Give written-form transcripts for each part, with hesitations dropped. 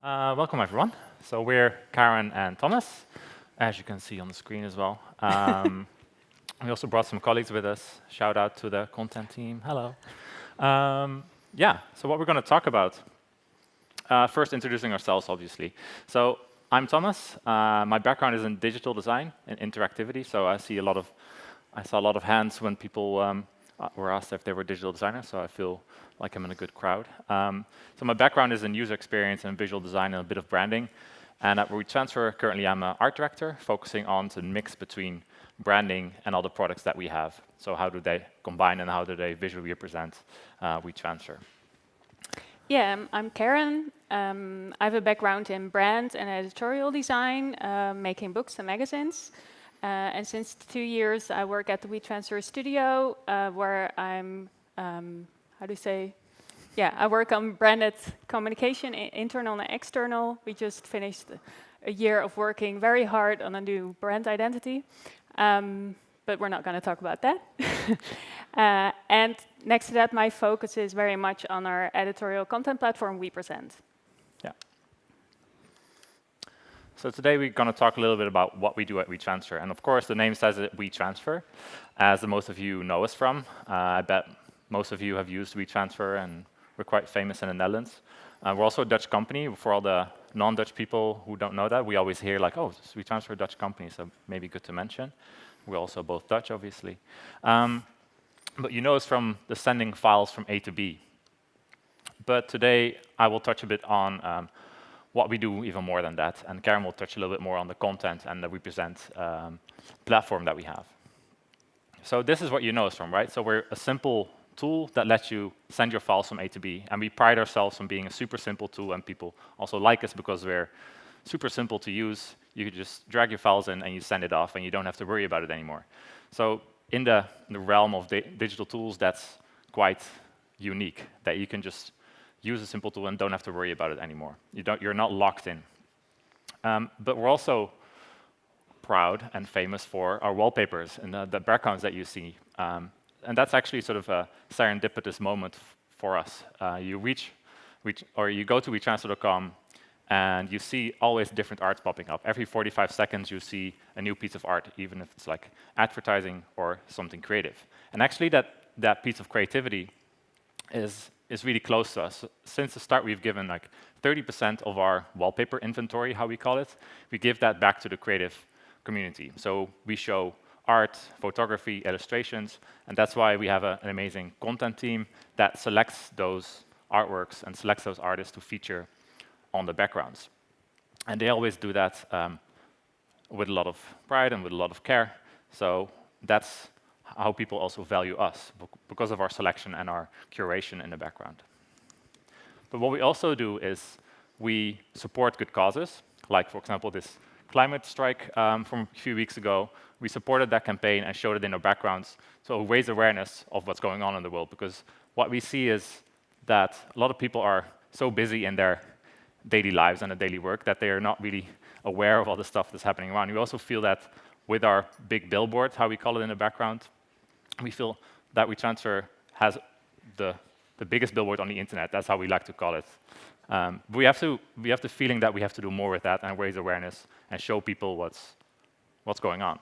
Welcome, everyone. So we're Karen and Thomas, as you can see on the screen as well. We also brought some colleagues with us. Shout out to the content team. Hello. Yeah, so what we're going to talk about, first introducing ourselves, obviously. So I'm Thomas. My background is in digital design and interactivity, so I saw a lot of hands when people were asked if they were digital designers, so I feel like I'm in a good crowd. So my background is in user experience and visual design and a bit of branding. And at WeTransfer, currently I'm an art director, focusing on the mix between branding and other products that we have. So how do they combine and how do they visually represent WeTransfer? Yeah, I'm Karen. I have a background in brand and editorial design, making books and magazines. And since 2 years, I work at the WeTransfer studio, where I'm, how do you say? Yeah, I work on branded communication, internal and external. We just finished a year of working very hard on a new brand identity. But we're not going to talk about that. And next to that, my focus is very much on our editorial content platform, WePresent. Yeah. So today we're going to talk a little bit about what we do at WeTransfer. And of course, the name says it, WeTransfer, as the most of you know us from. I bet most of you have used WeTransfer, and we're quite famous in the Netherlands. We're also a Dutch company. For all the non-Dutch people who don't know that, we always hear like, oh, WeTransfer a Dutch company, so maybe good to mention. We're also both Dutch, obviously. But you know us from the sending files from A to B. But today, I will touch a bit on what we do even more than that. And Karen will touch a little bit more on the content and the WePresent platform that we have. So this is what you know us from, right? So we're a simple tool that lets you send your files from A to B. And we pride ourselves on being a super simple tool, and people also like us because we're super simple to use. You could just drag your files in and you send it off, and you don't have to worry about it anymore. So in the realm of digital tools, that's quite unique, that you can just use a simple tool and don't have to worry about it anymore. You're not locked in. But we're also proud and famous for our wallpapers and the backgrounds that you see. And that's actually sort of a serendipitous moment for us. You go to WeTransfer.com, and you see always different arts popping up. Every 45 seconds, you see a new piece of art, even if it's like advertising or something creative. And actually, that piece of creativity is really close to us. Since the start, we've given like 30% of our wallpaper inventory, how we call it. We give that back to the creative community. So we show art, photography, illustrations, and that's why we have an amazing content team that selects those artworks and selects those artists to feature on the backgrounds. And they always do that with a lot of pride and with a lot of care. So that's how people also value us, because of our selection and our curation in the background. But what we also do is we support good causes, like, for example, this climate strike from a few weeks ago. We supported that campaign and showed it in our backgrounds, so raise awareness of what's going on in the world, because what we see is that a lot of people are so busy in their daily lives and their daily work that they are not really aware of all the stuff that's happening around. We also feel that with our big billboard, how we call it in the background, we feel that WeTransfer has the biggest billboard on the internet. That's how we like to call it. We have the feeling that we have to do more with that and raise awareness and show people what's going on.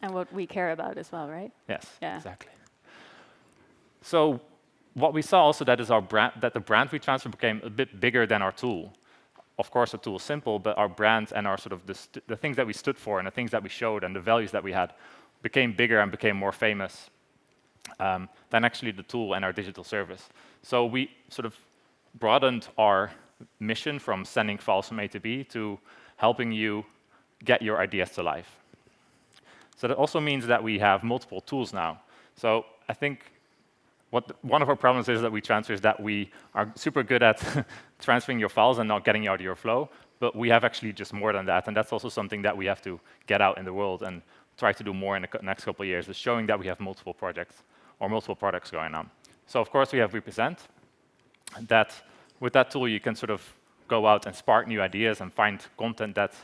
And what we care about as well, right? Yes, yeah. Exactly. So what we saw also that is that the brand WeTransfer became a bit bigger than our tool. Of course, the tool is simple, but our brand and our sort of the things that we stood for and the things that we showed and the values that we had became bigger and became more famous than actually the tool and our digital service. So we sort of broadened our mission from sending files from A to B to helping you get your ideas to life. So that also means that we have multiple tools now. So I think one of our problems is that WeTransfer is that we are super good at transferring your files and not getting you out of your flow, but we have actually just more than that, and that's also something that we have to get out in the world and try to do more in the next couple of years, is showing that we have multiple projects or multiple products going on. So of course we have WePresent. That with that tool you can sort of go out and spark new ideas and find content that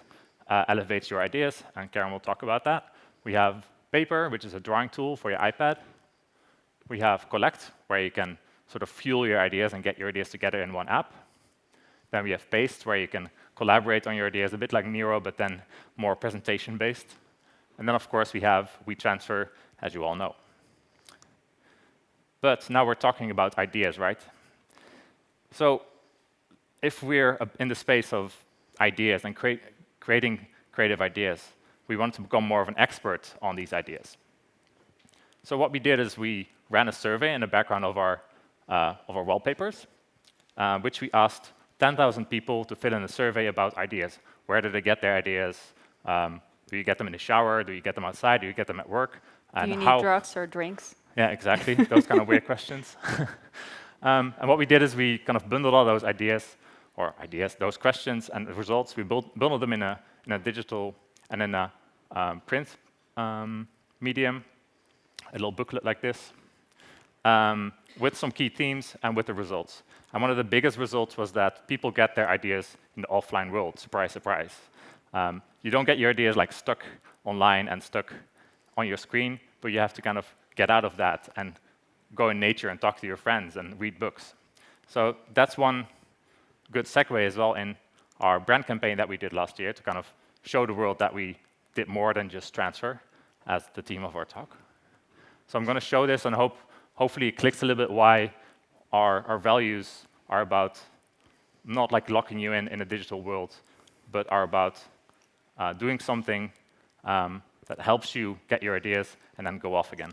elevates your ideas, and Karen will talk about that. We have Paper, which is a drawing tool for your iPad. We have Collect, where you can sort of fuel your ideas and get your ideas together in one app. Then we have based, where you can collaborate on your ideas, a bit like Miro, but then more presentation-based. And then, of course, we have WeTransfer, as you all know. But now we're talking about ideas, right? So if we're in the space of ideas and creating creative ideas, we want to become more of an expert on these ideas. So what we did is we ran a survey in the background of our wallpapers, which we asked 10,000 people to fill in a survey about ideas. Where did they get their ideas? Do you get them in the shower? Do you get them outside? Do you get them at work? And do you need drugs or drinks? Yeah, exactly. Those kind of weird questions. And what we did is we kind of bundled all those those questions and the results. We bundled them in a digital and in a print medium, a little booklet like this, with some key themes and with the results. And one of the biggest results was that people get their ideas in the offline world. Surprise, surprise. You don't get your ideas like stuck online and stuck on your screen, but you have to kind of get out of that and go in nature and talk to your friends and read books. So that's one good segue as well in our brand campaign that we did last year to kind of show the world that we did more than just transfer as the theme of our talk. So I'm going to show this and hopefully it clicks a little bit why our values are about not like locking you in a digital world, but are about doing something that helps you get your ideas and then go off again.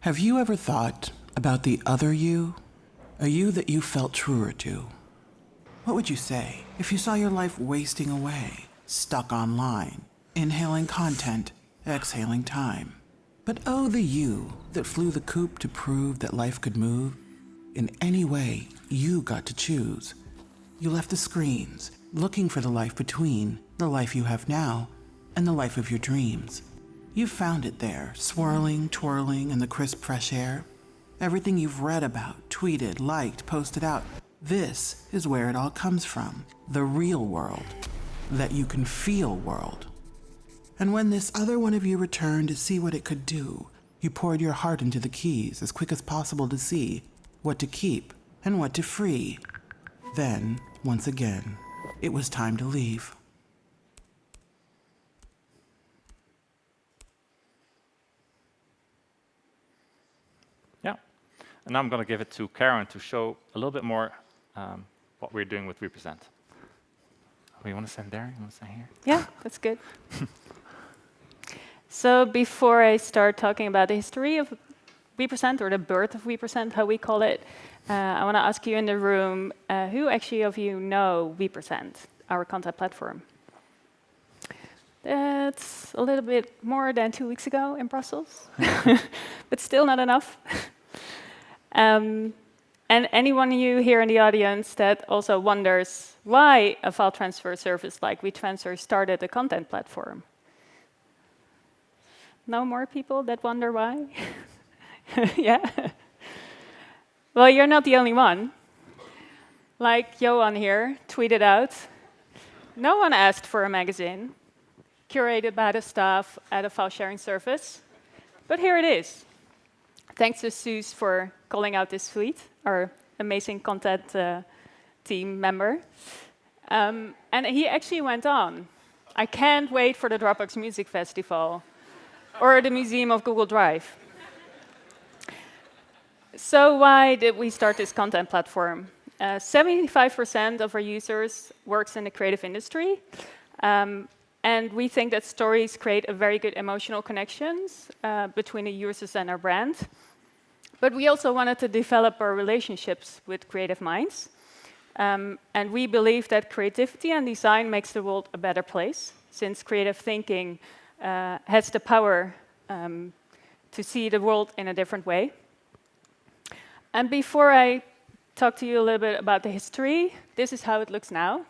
Have you ever thought about the other you? A you that you felt truer to? What would you say if you saw your life wasting away, stuck online, inhaling content, exhaling time? But oh, the you that flew the coop to prove that life could move. In any way, you got to choose. You left the screens, looking for the life between the life you have now and the life of your dreams. You found it there, swirling, twirling in the crisp, fresh air. Everything you've read about, tweeted, liked, posted out. This is where it all comes from. The real world. That you can feel world. And when this other one of you returned to see what it could do, you poured your heart into the keys as quick as possible to see what to keep and what to free. Then, once again, it was time to leave. Yeah, and now I'm going to give it to Karen to show a little bit more what we're doing with Represent. Oh, you want to stand there? You want to stand here? Yeah, that's good. So before I start talking about the history of WePresent, or the birth of WePresent, how we call it, I want to ask you in the room, who actually of you know WePresent, our content platform? That's a little bit more than 2 weeks ago in Brussels, but still not enough. And anyone of you here in the audience that also wonders why a file transfer service like WeTransfer started a content platform? No more people that wonder why? Yeah? Well, you're not the only one. Like Johan here tweeted out, no one asked for a magazine curated by the staff at a file sharing service, but here it is. Thanks to Suze for calling out this tweet, our amazing content team member. And he actually went on. I can't wait for the Dropbox Music Festival or the Museum of Google Drive. So why did we start this content platform? 75% of our users works in the creative industry. And we think that stories create a very good emotional connections between the users and our brand. But we also wanted to develop our relationships with creative minds. And we believe that creativity and design makes the world a better place, since creative thinking has the power to see the world in a different way. And before I talk to you a little bit about the history, this is how it looks now.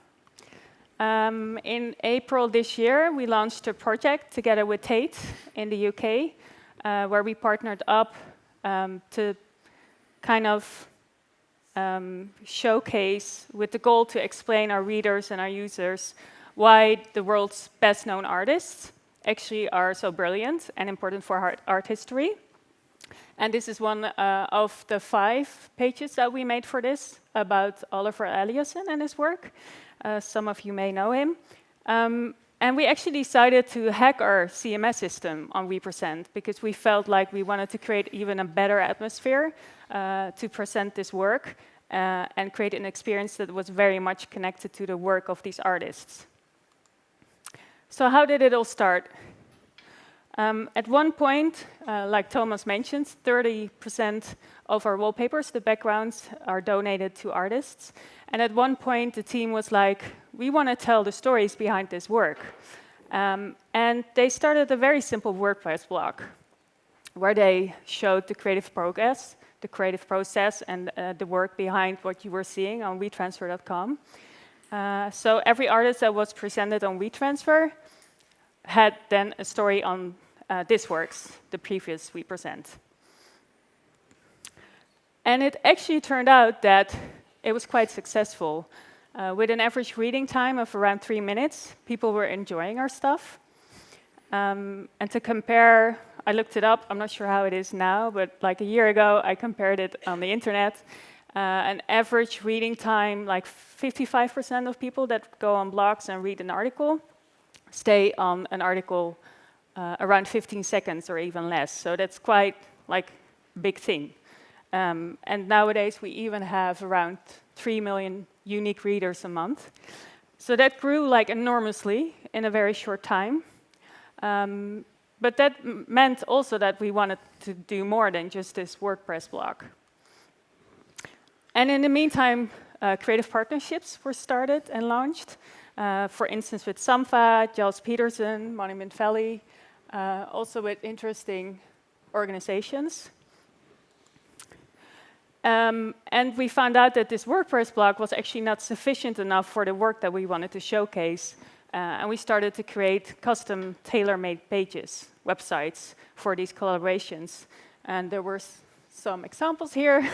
In April this year, we launched a project together with Tate in the UK, where we partnered up to kind of showcase with the goal to explain our readers and our users why the world's best known artists actually are so brilliant and important for art history. And this is one of the 5 pages that we made for this about Oliver Eliasson and his work. Some of you may know him. And we actually decided to hack our CMS system on WePresent because we felt like we wanted to create even a better atmosphere to present this work and create an experience that was very much connected to the work of these artists. So how did it all start? At one point, like Thomas mentioned, 30% of our wallpapers, the backgrounds, are donated to artists. And at one point, the team was like, we want to tell the stories behind this work. And they started a very simple WordPress blog where they showed the creative process and the work behind what you were seeing on WeTransfer.com. So every artist that was presented on WeTransfer had then a story on this works, the previous WePresent. And it actually turned out that it was quite successful. With an average reading time of around 3 minutes, people were enjoying our stuff. And to compare, I looked it up, I'm not sure how it is now, but like a year ago, I compared it on the internet. An average reading time, like 55% of people that go on blogs and read an article stay on an article around 15 seconds or even less. So that's quite like a big thing. And nowadays, we even have around 3 million unique readers a month. So that grew like enormously in a very short time. But that meant also that we wanted to do more than just this WordPress blog. And in the meantime, creative partnerships were started and launched. For instance, with Samfa, Giles Peterson, Monument Valley, also with interesting organizations. And we found out that this WordPress blog was actually not sufficient enough for the work that we wanted to showcase. And we started to create custom tailor-made pages, websites for these collaborations. And there were some examples here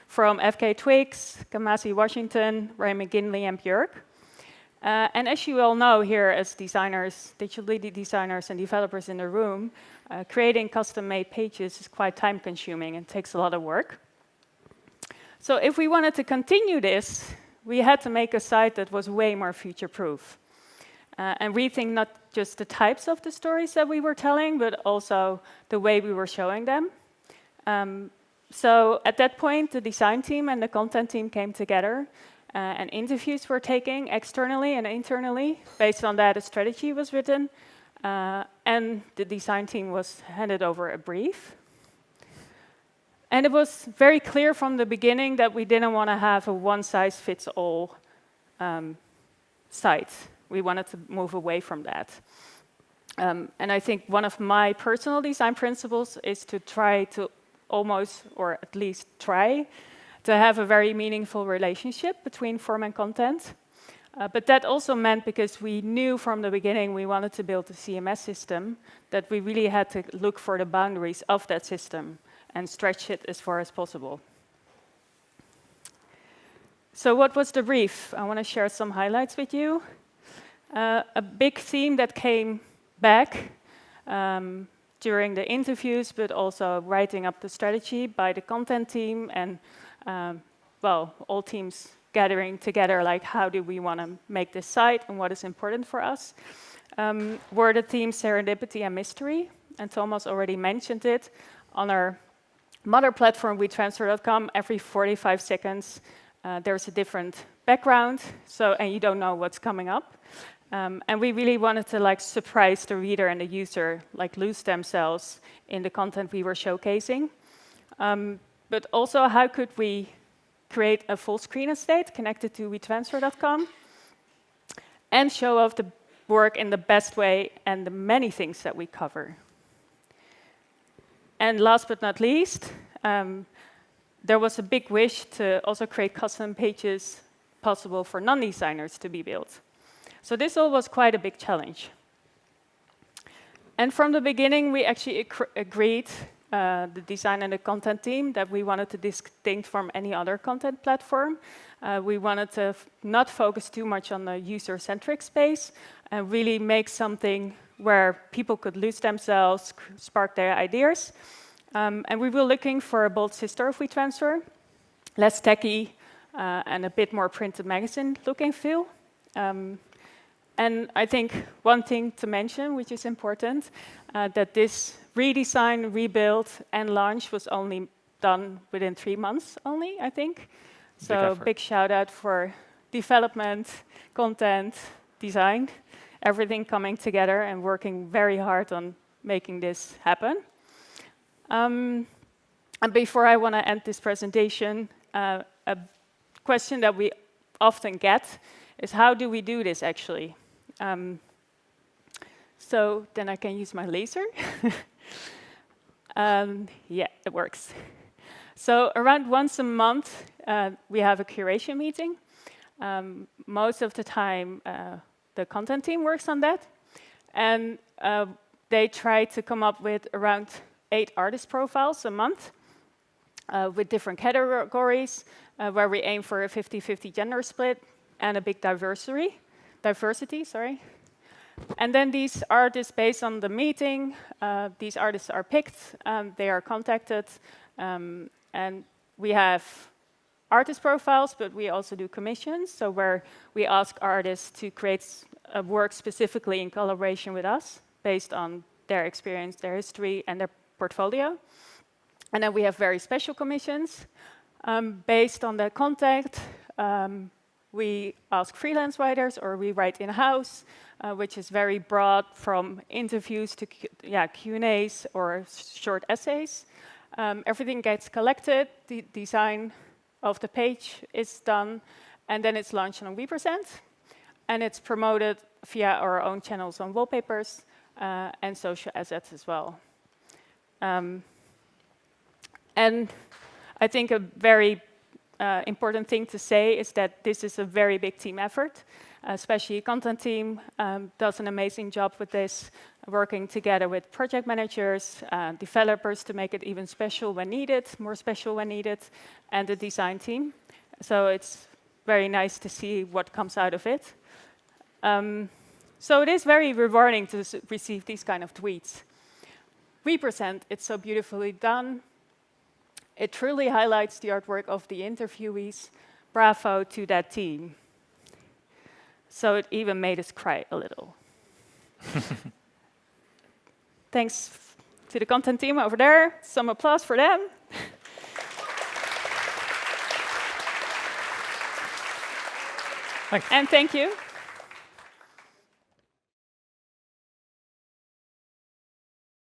from FK Twigs, Kamasi Washington, Ray McGinley, and Björk. And as you all know here as designers, digital lead designers and developers in the room, creating custom-made pages is quite time-consuming and takes a lot of work. So if we wanted to continue this, we had to make a site that was way more future-proof. And rethink not just the types of the stories that we were telling, but also the way we were showing them. So at that point, the design team and the content team came together, and interviews were taken externally and internally. Based on that, a strategy was written, and the design team was handed over a brief. And it was very clear from the beginning that we didn't want to have a one-size-fits-all site. We wanted to move away from that. And I think one of my personal design principles is to try to almost, or at least try, to have a very meaningful relationship between form and content. But that also meant, because we knew from the beginning we wanted to build a CMS system, that we really had to look for the boundaries of that system and stretch it as far as possible. So what was the brief? I want to share some highlights with you. A big theme that came back during the interviews, but also writing up the strategy by the content team and, well, all teams gathering together, like how do we want to make this site and what is important for us, were the themes serendipity and mystery. And Thomas already mentioned it. On our mother platform, WeTransfer.com, every 45 seconds, there's a different background, and you don't know what's coming up. And we really wanted to surprise the reader and the user, lose themselves in the content we were showcasing. But also, how could we create a full screen estate connected to WeTransfer.com and show off the work in the best way and the many things that we cover. And last but not least, there was a big wish to also create custom pages possible for non-designers to be built. So this all was quite a big challenge. And from the beginning, we actually agreed, the design and the content team, that we wanted to distinct from any other content platform. We wanted to not focus too much on the user-centric space and really make something where people could lose themselves, spark their ideas. And we were looking for a bold sister of WeTransfer, less techy, and a bit more printed magazine look and feel. And I think one thing to mention, which is important, that this redesign, rebuild, and launch was only done within 3 months only, I think. So big shout out for development, content, design, everything coming together and working very hard on making this happen. And before I want to end this presentation, a question that we often get is, how do we do this actually? So then I can use my laser. Yeah, it works. So around once a month, we have a curation meeting. Most of the time, the content team works on that. And they try to come up with around 8 artist profiles a month with different categories, where we aim for a 50-50 gender split and a big diversity. And then these artists, based on the meeting, these artists are picked, they are contacted, and we have artist profiles, but we also do commissions, so where we ask artists to create a work specifically in collaboration with us, based on their experience, their history, and their portfolio. And then we have very special commissions. Based on the contact, we ask freelance writers, or we write in-house, which is very broad, from interviews to Q&As or short essays. Everything gets collected, the design of the page is done, and then it's launched on WePresent, and it's promoted via our own channels on wallpapers and social assets as well. And I think a very important thing to say is that this is a very big team effort, especially content team does an amazing job with this, working together with project managers, developers to make it even special when needed, more special when needed, and the design team. So it's very nice to see what comes out of it. So it is very rewarding to receive these kind of tweets. WePresent, it's so beautifully done. It truly highlights the artwork of the interviewees. Bravo to that team. So it even made us cry a little. Thanks to the content team over there. Some applause for them. Thanks. And thank you.